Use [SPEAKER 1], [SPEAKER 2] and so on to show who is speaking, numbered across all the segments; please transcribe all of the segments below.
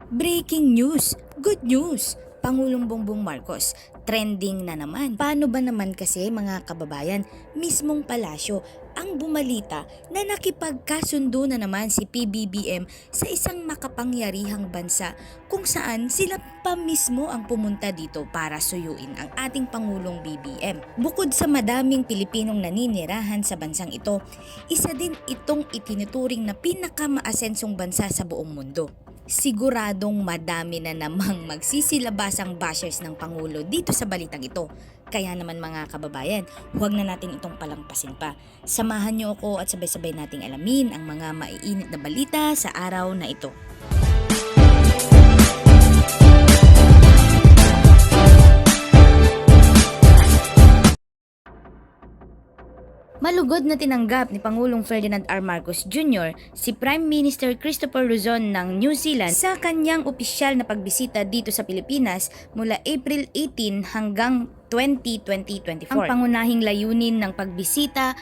[SPEAKER 1] Breaking news! Good news! Pangulong Bongbong Marcos, trending na naman. Paano ba naman kasi mga kababayan, mismong palasyo ang bumalita na nakipagkasundo na naman si PBBM sa isang makapangyarihang bansa kung saan sila pa mismo ang pumunta dito para suyuin ang ating Pangulong BBM. Bukod sa madaming Pilipinong naninirahan sa bansang ito, isa din itong itinuturing na pinaka-maasensong bansa sa buong mundo. Siguradong madami na namang magsisilabasang bashers ng Pangulo dito sa balitang ito. Kaya naman mga kababayan, huwag na natin itong palampasin pa. Samahan niyo ako at sabay-sabay nating alamin ang mga maiinit na balita sa araw na ito. Malugod na tinanggap ni Pangulong Ferdinand R. Marcos Jr. si Prime Minister Christopher Luzon ng New Zealand sa kanyang opisyal na pagbisita dito sa Pilipinas mula April 18 hanggang 2024. Ang pangunahing layunin ng pagbisita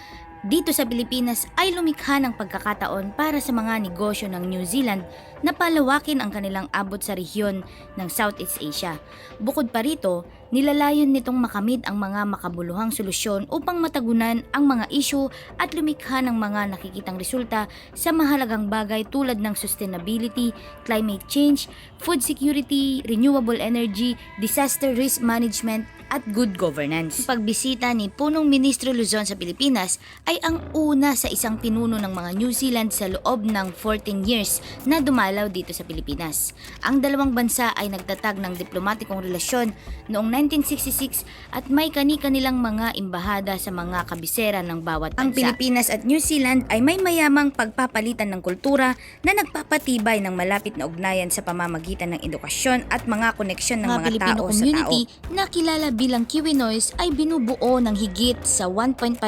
[SPEAKER 1] dito sa Pilipinas ay lumikha ng pagkakataon para sa mga negosyo ng New Zealand na palawakin ang kanilang abot sa rehiyon ng Southeast Asia. Bukod pa rito, nilalayon nitong makamit ang mga makabuluhang solusyon upang matagunan ang mga isyu at lumikha ng mga nakikitang resulta sa mahalagang bagay tulad ng sustainability, climate change, food security, renewable energy, disaster risk management, at good governance. Pagbisita ni Punong Ministro Luzon sa Pilipinas ay ang una sa isang pinuno ng mga New Zealand sa loob ng 14 years na dumalaw dito sa Pilipinas. Ang dalawang bansa ay nagtatag ng diplomatikong relasyon noong 1966 at may kani-kanilang mga imbahada sa mga kabisera ng bawat bansa. Ang Pilipinas at New Zealand ay may mayamang pagpapalitan ng kultura na nagpapatibay ng malapit na ugnayan sa pamamagitan ng edukasyon at mga koneksyon ng mga
[SPEAKER 2] Pilipino
[SPEAKER 1] tao
[SPEAKER 2] community
[SPEAKER 1] sa tao.
[SPEAKER 2] na kilala bilang Kiwinoys ay binubuo ng higit sa 1.5%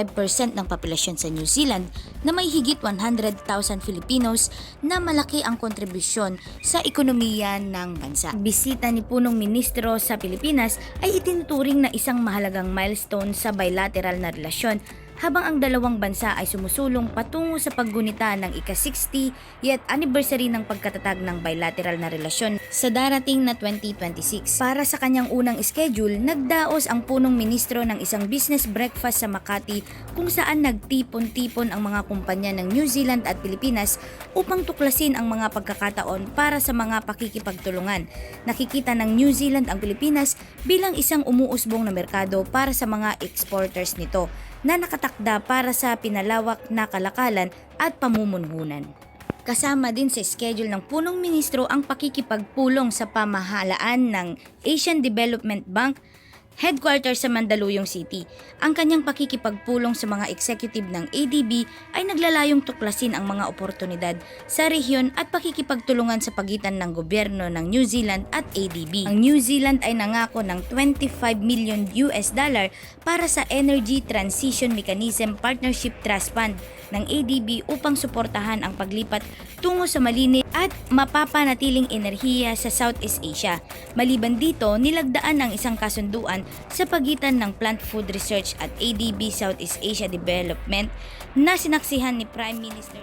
[SPEAKER 2] ng populasyon sa New Zealand na may higit 100,000 Filipinos na malaki ang kontribusyon sa ekonomiya ng bansa. Bisita ni Punong Ministro sa Pilipinas ay itinuturing na isang mahalagang milestone sa bilateral na relasyon habang ang dalawang bansa ay sumusulong patungo sa paggunita ng ika-60th anniversary ng pagkatatag ng bilateral na relasyon sa darating na 2026. Para sa kanyang unang schedule, nagdaos ang punong ministro ng isang business breakfast sa Makati kung saan nagtipon-tipon ang mga kumpanya ng New Zealand at Pilipinas upang tuklasin ang mga pagkakataon para sa mga pakikipagtulungan. Nakikita ng New Zealand ang Pilipinas bilang isang umuusbong na merkado para sa mga exporters nito na nakatakda para sa pinalawak na kalakalan at pamumunhunan. Kasama din sa schedule ng punong ministro ang pakikipagpulong sa pamahalaan ng Asian Development Bank headquarters sa Mandaluyong City. Ang kanyang pakikipagpulong sa mga executive ng ADB ay naglalayong tuklasin ang mga oportunidad sa rehiyon at pakikipagtulungan sa pagitan ng gobyerno ng New Zealand at ADB. Ang New Zealand ay nangako ng $25 million para sa Energy Transition Mechanism Partnership Trust Fund ng ADB upang suportahan ang paglipat tungo sa malinis at mapapanatiling enerhiya sa Southeast Asia. Maliban dito, nilagdaan ang isang kasunduan sa pagitan ng Plant Food Research at ADB Southeast Asia Development na sinaksihan ni Prime Minister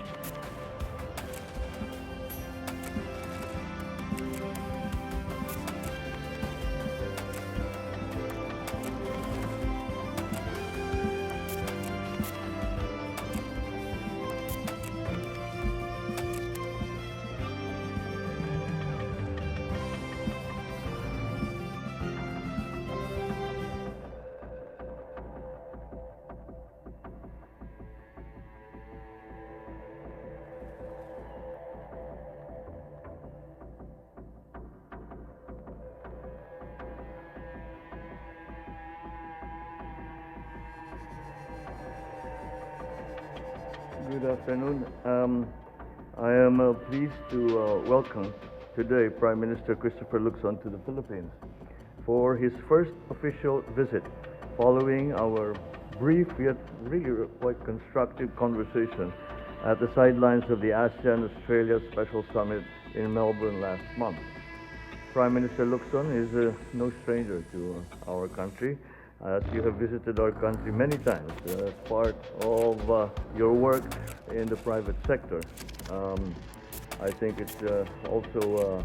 [SPEAKER 3] Good afternoon. I am pleased to welcome today Prime Minister Christopher Luzon to the Philippines for his first official visit following our brief yet really quite constructive conversation at the sidelines of the ASEAN-Australia Special Summit in Melbourne last month. Prime Minister Luzon is no stranger to our country, as you have visited our country many times as part of your work in the private sector. I think it's also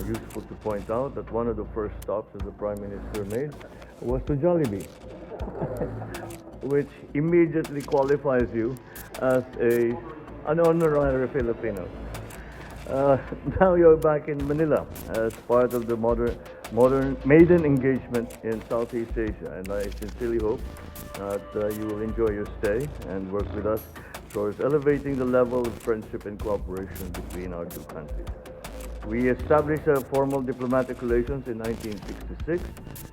[SPEAKER 3] useful to point out that one of the first stops that the Prime Minister made was to Jollibee, which immediately qualifies you as an honorary Filipino. Now you're back in Manila as part of the modern maiden engagement in Southeast Asia, and I sincerely hope that you will enjoy your stay and work with us towards elevating the level of friendship and cooperation between our two countries. We established formal diplomatic relations in 1966,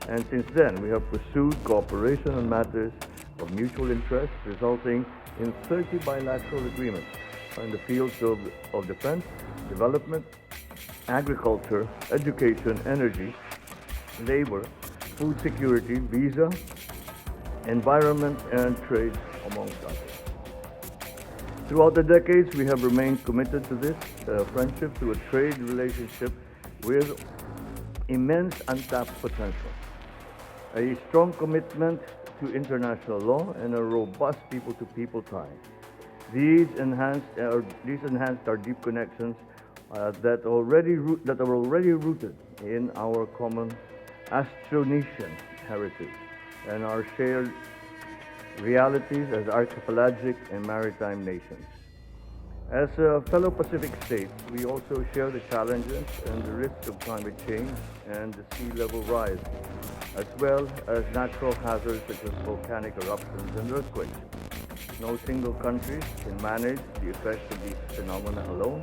[SPEAKER 3] and since then we have pursued cooperation on matters of mutual interest, resulting in 30 bilateral agreements in the fields of defense, development, agriculture, education, energy, labor, food security, visa, environment, and trade, amongst others. Throughout the decades, we have remained committed to this friendship through a trade relationship with immense untapped potential, a strong commitment to international law, and a robust people-to-people ties. These enhanced our deep connections that are already rooted in our common Austronesian heritage and our shared realities as archipelagic and maritime nations. As fellow Pacific states, we also share the challenges and the risks of climate change and the sea level rise, as well as natural hazards such as volcanic eruptions and earthquakes. No single country can manage the effects of these phenomena alone,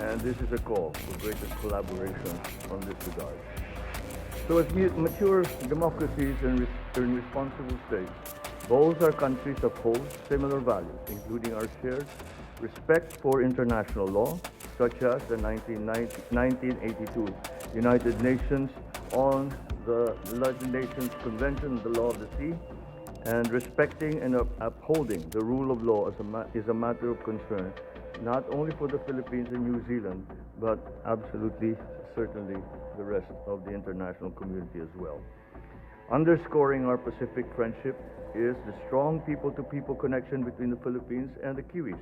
[SPEAKER 3] and this is a call for greater collaboration on this regard. So as mature democracies and responsible states, both our countries uphold similar values, including our shared respect for international law, such as the 1982 United Nations on the United Nations Convention on the Law of the Sea, and respecting and upholding the rule of law is a matter of concern, not only for the Philippines and New Zealand, but absolutely, certainly, the rest of the international community as well. Underscoring our Pacific friendship is the strong people-to-people connection between the Philippines and the Kiwis.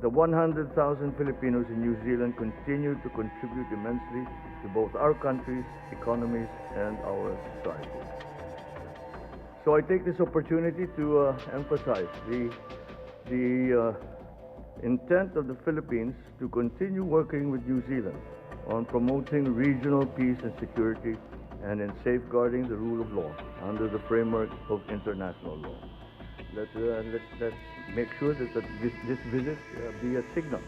[SPEAKER 3] The 100,000 Filipinos in New Zealand continue to contribute immensely to both our countries' economies and our society. So I take this opportunity to emphasize the intent of the Philippines to continue working with New Zealand on promoting regional peace and security and in safeguarding the rule of law under the framework of international law. Let's make sure that this visit be a signal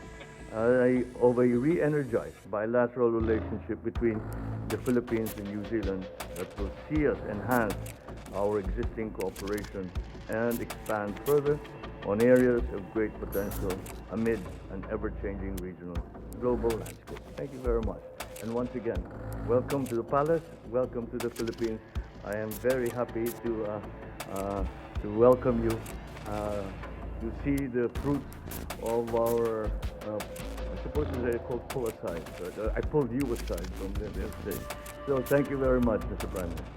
[SPEAKER 3] of a re-energized bilateral relationship between the Philippines and New Zealand that will see us enhance our existing cooperation and expand further on areas of great potential amid an ever-changing regional global landscape. Thank you very much. And once again, welcome to the Palace, welcome to the Philippines. I am very happy to welcome you, to see the fruits of our, I suppose they called pull aside, but I pulled you aside from the stage. So thank you very much, Mr. Prime Minister.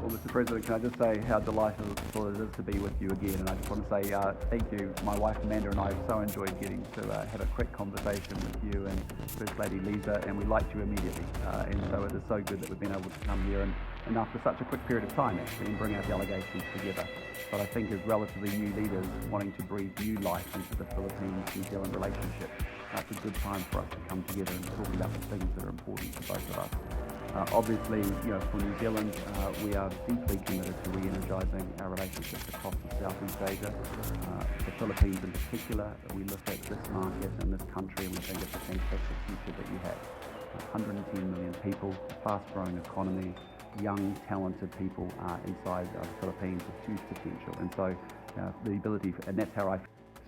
[SPEAKER 4] Well, Mr. President, can I just say how delighted it is to be with you again, and I just want to say thank you. My wife Amanda and I have so enjoyed getting to have a quick conversation with you and First Lady Lisa, and we liked you immediately, and so it is so good that we've been able to come here and after such a quick period of time actually and bring our delegations together. But I think as relatively new leaders wanting to breathe new life into the Philippines-New Zealand relationship, it's a good time for us to come together and talk about the things that are important to both of us. Obviously, for New Zealand, we are deeply committed to re-energising our relationships across the Southeast Asia. The Philippines in particular, we look at this market and this country and we think it's a fantastic future that you have. 110 million people, fast-growing economy, young, talented people inside the Philippines with huge potential. And so the ability, and that's how I...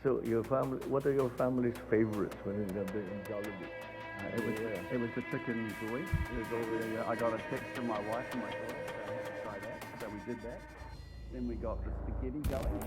[SPEAKER 3] So your family, what are your family's favorites when you're in Jollibee?
[SPEAKER 4] It was the chicken joy. I got a text from my wife and my daughter, so I had to try that. So we did that. Then we got the spaghetti going.